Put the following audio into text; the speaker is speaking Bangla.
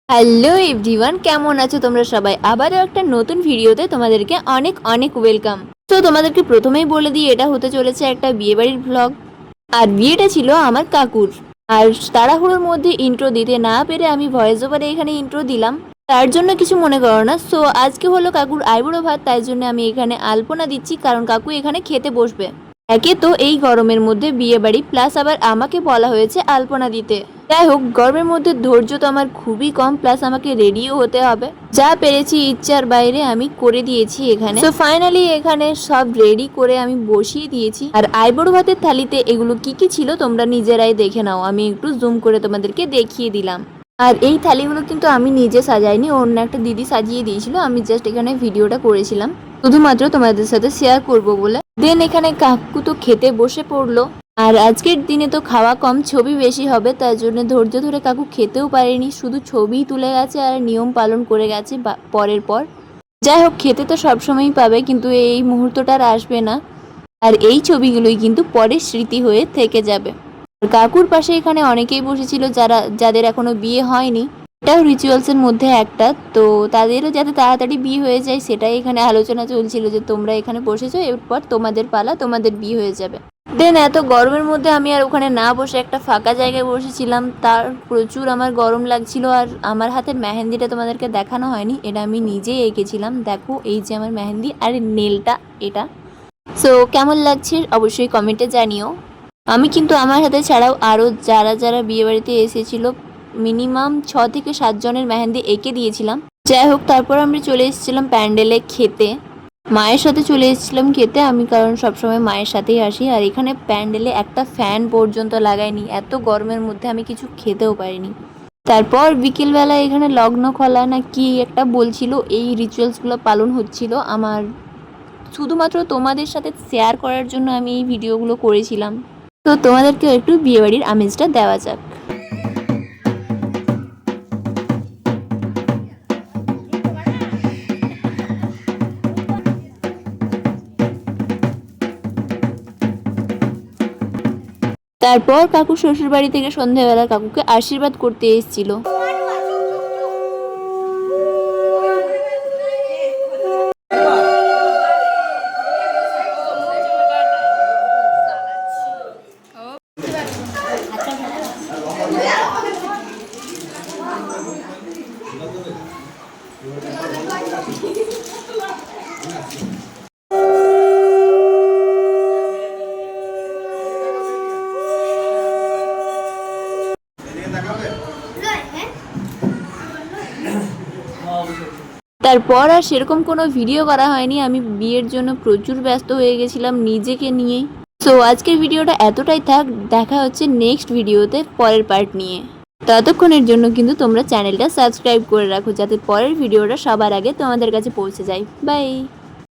হ্যালো এভরিওয়ান, কেমন আছো তোমরা সবাই? আবারও একটা নতুন ভিডিওতে তোমাদেরকে অনেক অনেক ওয়েলকাম। তো তোমাদেরকে প্রথমেই বলে দিই, এটা হতে চলেছে একটা বিয়েবাড়ির ভ্লগ। আর বিয়েটা ছিল আমার কাকুর। আর তাড়াহুড়োর মধ্যে ইন্ট্রো দিতে না পেরে আমি ভয়েস ওভারে এখানে ইন্ট্রো দিলাম। তার জন্য কিছু মনে করো না। সো আজকে হলো কাকুর আইবুড়ো ভাত, তাই জন্য আমি এখানে আলপনা দিচ্ছি, কারণ কাকু এখানে খেতে বসবে। একে তো এই গরমের মধ্যে বিয়ে বাড়ি, প্লাস আবার আমাকে বলা হয়েছে আলপনা দিতে। যাই হোক, গরমের মধ্যে ধৈর্য তো আমার খুবই কম, প্লাস আমাকে রেডিও হতে হবে। যা পেরেছি ইচ্ছার বাইরে আমি করে দিয়েছি এখানে। তো ফাইনালি এখানে সব রেডি করে আমি বসিয়ে দিয়েছি। আর আইবুড়ো ভাতের থালিতে এগুলো কি কি ছিল তোমরা নিজেরাই দেখে নাও, আমি একটু জুম করে তোমাদেরকে দেখিয়ে দিলাম। আর এই থালিগুলো কিন্তু আমি নিজে সাজাইনি, অন্য একটা দিদি সাজিয়ে দিয়েছিল, আমি জাস্ট এখানে ভিডিওটা করেছিলাম শুধুমাত্র তোমাদের সাথে শেয়ার করব বলে। দেন এখানে কাকু তো খেতে বসে পড়লো। আর আজকের দিনে তো খাওয়া কম, ছবি বেশি হবে, তার জন্য ধৈর্য ধরে কাকু খেতেও পারেনি, শুধু ছবিই তুলে গেছে আর নিয়ম পালন করে গেছে পরের পর। যাই হোক, খেতে তো সবসময়ই পাবে, কিন্তু এই মুহূর্তটা আর আসবে না। আর এই ছবিগুলোই কিন্তু পরে স্মৃতি হয়ে থেকে যাবে। কাকুর পাশে এখানে অনেকেই বসেছিল যাদের এখনো বিয়ে হয়নি। এটাও রিচুয়ালসের মধ্যে একটা, তো তাদেরও যাতে তাড়াতাড়ি বিয়ে হয়ে যায় সেটাই এখানে আলোচনা চলছিল, যে তোমরা এখানে বসেছো, এরপর তোমাদের পালা, তোমাদের বিয়ে হয়ে যাবে। দেন এত গরমের মধ্যে আমি আর ওখানে না বসে একটা ফাঁকা জায়গায় বসেছিলাম, তার প্রচুর আমার গরম লাগছিল। আর আমার হাতের মেহেন্দিটা তোমাদেরকে দেখানো হয়নি, এটা আমি নিজেই এঁকেছিলাম। দেখো, এই যে আমার মেহেন্দি, আর নেলটা এটা। সো কেমন লাগছে অবশ্যই কমেন্টে জানিও। আমি কিন্তু আমার হাতে ছাড়াও আরও যারা যারা বিয়েবাড়িতে এসেছিল মিনিমাম 6 থেকে 7 জনের মেহেন্দি এঁকে দিয়েছিলাম। যাই হোক, তারপর আমরা চলে এসেছিলাম প্যান্ডেলে খেতে। মায়ের সাথে চলে এসেছিলাম খেতে আমি, কারণ সবসময় মায়ের সাথেই আসি। আর এখানে প্যান্ডেলে একটা ফ্যান পর্যন্ত লাগাইনি, এত গরমের মধ্যে আমি কিছু খেতেও পারিনি। তারপর বিকেলবেলা এখানে লগ্ন খোলা না কি একটা বলছিল, এই রিচুয়ালসগুলো পালন হচ্ছিল আমার। শুধুমাত্র তোমাদের সাথে শেয়ার করার জন্য আমি এই ভিডিওগুলো করেছিলাম। তো তোমাদেরকেও একটু বিয়েবাড়ির আমেজটা দেওয়া যাক। তারপর কাকু শ্বশুর বাড়ি থেকে সন্ধ্যাবেলা কাকুকে আশীর্বাদ করতে এসেছিল। তারপর আর সেরকম কোনো ভিডিও করা হয়নি, আমি বিয়ের জন্য প্রচুর ব্যস্ত হয়ে গেছিলাম নিজেকে নিয়েই। সো আজকের ভিডিওটা এতটাই থাক, দেখা হচ্ছে নেক্সট ভিডিওতে পরের পার্ট নিয়ে। ততক্ষণের জন্য কিন্তু তোমরা চ্যানেলটা সাবস্ক্রাইব করে রাখো, যাতে পরের ভিডিওটা সবার আগে তোমাদের কাছে পৌঁছে যায়। বাই।